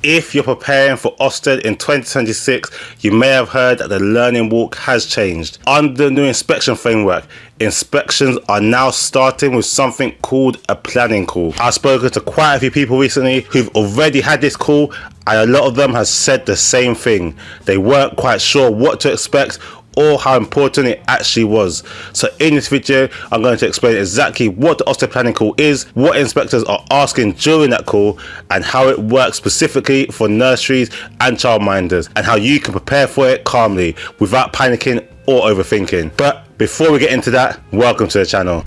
If you're preparing for Ofsted in 2026, you may have heard that the learning walk has changed. Under the new inspection framework, inspections are now starting with something called a planning call. I've spoken to quite a few people recently who've already had this call, and a lot of them have said the same thing. They weren't quite sure what to expect or how important it actually was. So in this video, I'm going to explain exactly what the Ofsted planning call is, what inspectors are asking during that call, and how it works specifically for nurseries and childminders, and how you can prepare for it calmly without panicking or overthinking. But before we get into that, welcome to the channel.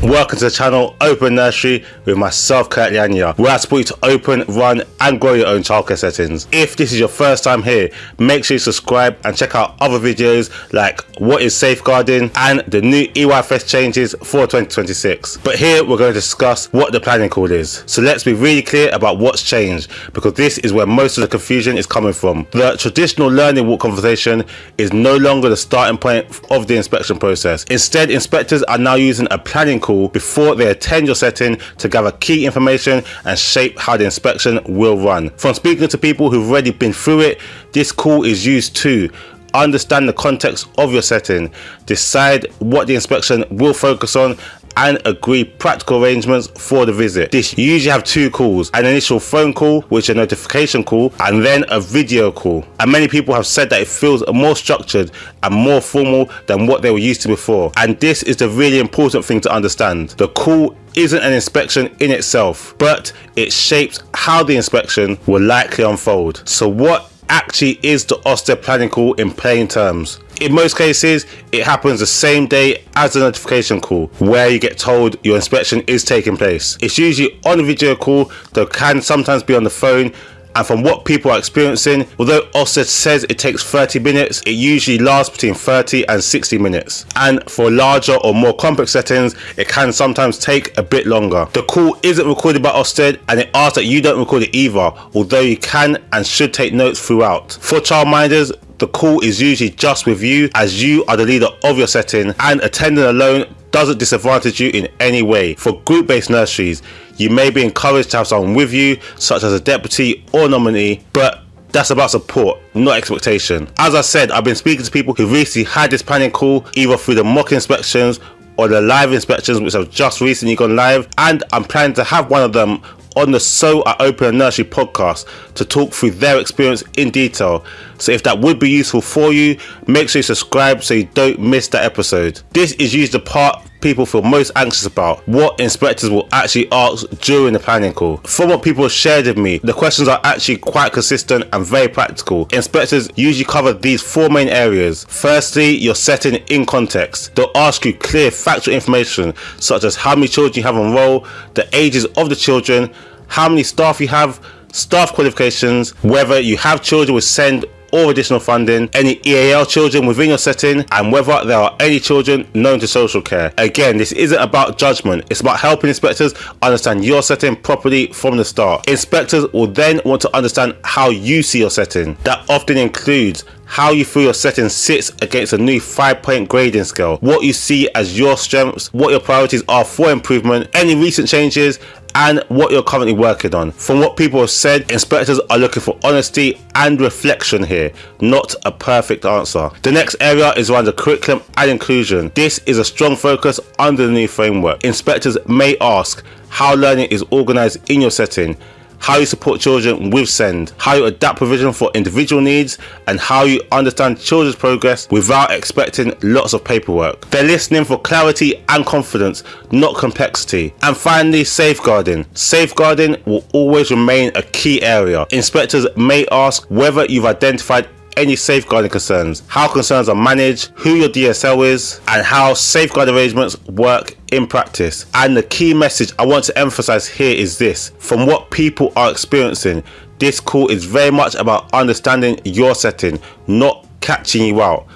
Welcome to the channel Open Nursery with myself, Kurt Liania, where I support you to open, run and grow your own childcare settings. If this is your first time here, make sure you subscribe and check out other videos like what is safeguarding and the new EYFS changes for 2026. But here we're going to discuss what the planning call is. So let's be really clear about what's changed, because this is where most of the confusion is coming from. The traditional learning walk conversation is no longer the starting point of the inspection process. Instead, inspectors are now using a planning call before they attend your setting to gather key information and shape how the inspection will run. From speaking to people who've already been through it, this call is used to understand the context of your setting, decide what the inspection will focus on, and agree practical arrangements for the visit. This usually have two calls: an initial phone call, which is a notification call, and then a video call. And many people have said that it feels more structured and more formal than what they were used to before. And this is the really important thing to understand. The call isn't an inspection in itself, but it shapes how the inspection will likely unfold. So what actually is the Ofsted planning call in plain terms? In most cases, it happens the same day as the notification call, where you get told your inspection is taking place. It's usually on a video call, though can sometimes be on the phone. And from what people are experiencing, although Ofsted says it takes 30 minutes, it usually lasts between 30 and 60 minutes. And for larger or more complex settings, it can sometimes take a bit longer. The call isn't recorded by Ofsted, and it asks that you don't record it either, although you can and should take notes throughout. For childminders, the call is usually just with you, as you are the leader of your setting, and attending alone doesn't disadvantage you in any way. For group-based nurseries, you may be encouraged to have someone with you, such as a deputy or nominee, but that's about support, not expectation. As I said, I've been speaking to people who recently had this planning call, either through the mock inspections or the live inspections, which have just recently gone live, and I'm planning to have one of them on the So I Open a Nursery podcast to talk through their experience in detail. So if that would be useful for you, make sure you subscribe so you don't miss that episode. This is usually the part people feel most anxious about: what inspectors will actually ask during the planning call. From what people have shared with me, the questions are actually quite consistent and very practical. Inspectors usually cover these four main areas. Firstly, your setting in context. They'll ask you clear factual information, such as how many children you have on roll, the ages of the children, how many staff you have, staff qualifications, whether you have children with SEND or additional funding, any EAL children within your setting, and whether there are any children known to social care. Again, this isn't about judgment, it's about helping inspectors understand your setting properly from the start. Inspectors will then want to understand how you see your setting. That often includes how you feel your setting sits against a new 5-point grading scale, what you see as your strengths, what your priorities are for improvement, any recent changes, and what you're currently working on. From what people have said, inspectors are looking for honesty and reflection here, not a perfect answer. The next area is around the curriculum and inclusion. This is a strong focus under the new framework. Inspectors may ask how learning is organized in your setting, how you support children with SEND, how you adapt provision for individual needs, and how you understand children's progress without expecting lots of paperwork. They're listening for clarity and confidence, not complexity. And finally, safeguarding. Safeguarding will always remain a key area. Inspectors may ask whether you've identified any safeguarding concerns, how concerns are managed, who your DSL is, and how safeguard arrangements work in practice. And the key message I want to emphasize here is this: from what people are experiencing, this call is very much about understanding your setting, not catching you out.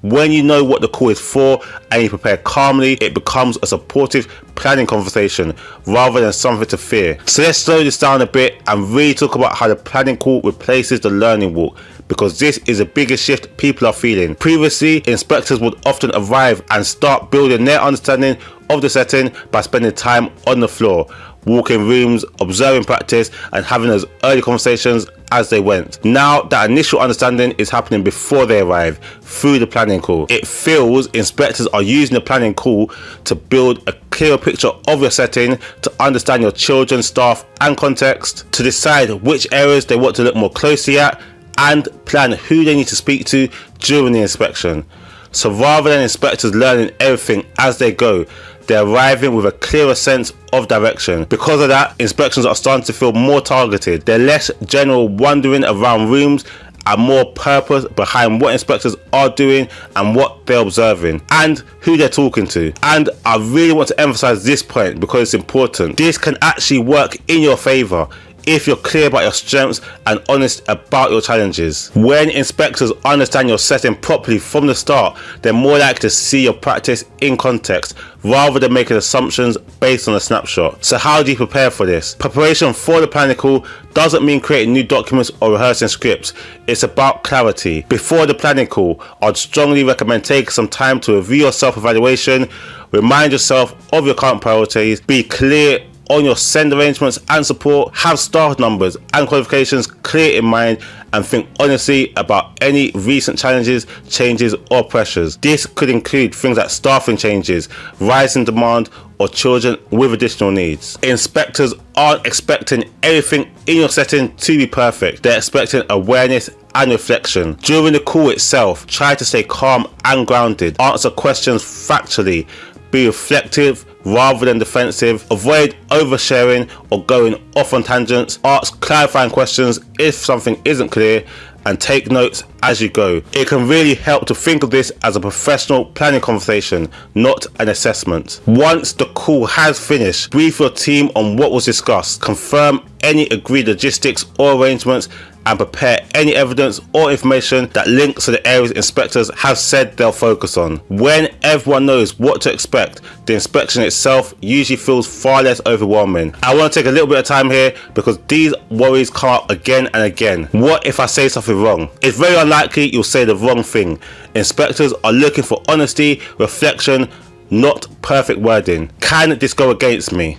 When you know what the call is for and you prepare calmly, it becomes a supportive planning conversation rather than something to fear. So let's slow this down a bit and really talk about how the planning call replaces the learning walk, because this is the biggest shift people are feeling. Previously, inspectors would often arrive and start building their understanding of the setting by spending time on the floor, walking rooms, observing practice, and having those early conversations as they went. Now that initial understanding is happening before they arrive through the planning call. It feels inspectors are using the planning call to build a clearer picture of your setting, to understand your children, staff and context, to decide which areas they want to look more closely at, and plan who they need to speak to during the inspection. So rather than inspectors learning everything as they go, they're arriving with a clearer sense of direction. Because of that, inspections are starting to feel more targeted. They're less general wandering around rooms and more purpose behind what inspectors are doing and what they're observing and who they're talking to. And I really want to emphasize this point because it's important. This can actually work in your favor if you're clear about your strengths and honest about your challenges. When inspectors understand your setting properly from the start, they're more likely to see your practice in context rather than making assumptions based on a snapshot. So how do you prepare for this? Preparation for the planning call doesn't mean creating new documents or rehearsing scripts. It's about clarity. Before the planning call, I'd strongly recommend taking some time to review your self-evaluation, remind yourself of your current priorities, be clear on your send arrangements and support, have staff numbers and qualifications clear in mind, and think honestly about any recent challenges, changes or pressures. This could include things like staffing changes, rising demand, or children with additional needs. Inspectors aren't expecting everything in your setting to be perfect. They're expecting awareness and reflection. During the call itself, try to stay calm and grounded. Answer questions factually. Be reflective rather than defensive. Avoid oversharing or going off on tangents. Ask clarifying questions if something isn't clear, and take notes as you go. It can really help to think of this as a professional planning conversation, not an assessment. Once the call has finished, brief your team on what was discussed, confirm any agreed logistics or arrangements, and prepare any evidence or information that links to the areas inspectors have said they'll focus on. When everyone knows what to expect, the inspection itself usually feels far less overwhelming. I want to take a little bit of time here because these worries come up again and again. What if I say something wrong? It's very unlikely you'll say the wrong thing. Inspectors are looking for honesty, reflection, not perfect wording. Can this go against me?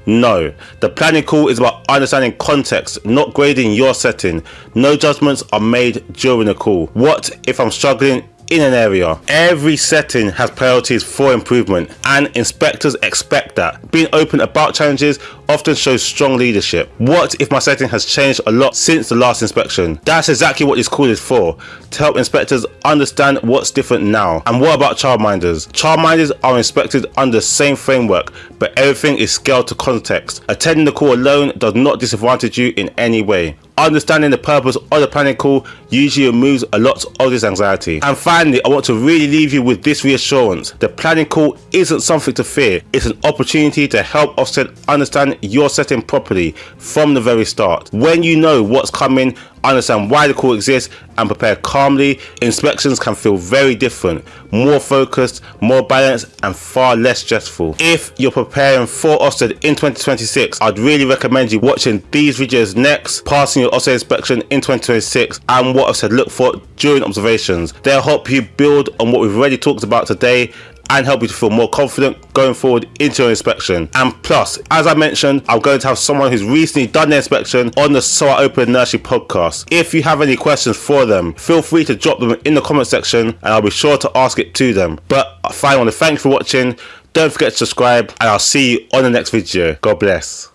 No. The planning call is about understanding context, not grading your setting. No judgments are made during the call. What if I'm struggling in an area? Every setting has priorities for improvement, and inspectors expect that. Being open about challenges often shows strong leadership. What if my setting has changed a lot since the last inspection? That's exactly what this call is for, to help inspectors understand what's different now. And what about childminders? Childminders are inspected under the same framework, but everything is scaled to context. Attending the call alone does not disadvantage you in any way. Understanding the purpose of the planning call usually removes a lot of this anxiety. And finally, I want to really leave you with this reassurance. The planning call isn't something to fear. It's an opportunity to help Ofsted understand your setting properly from the very start. When you know what's coming, understand why the call exists, and prepare calmly, inspections can feel very different, more focused, more balanced, and far less stressful. If you're preparing for Ofsted in 2026, I'd really recommend you watching these videos next, passing your Ofsted inspection in 2026, and what Ofsted look for during observations. They'll help you build on what we've already talked about today and help you to feel more confident going forward into your inspection. And plus, as I mentioned, I'm going to have someone who's recently done their inspection on the So I Open Nursery podcast. If you have any questions for them, feel free to drop them in the comment section and I'll be sure to ask it to them. But finally, I want to thank you for watching. Don't forget to subscribe and I'll see you on the next video. God bless.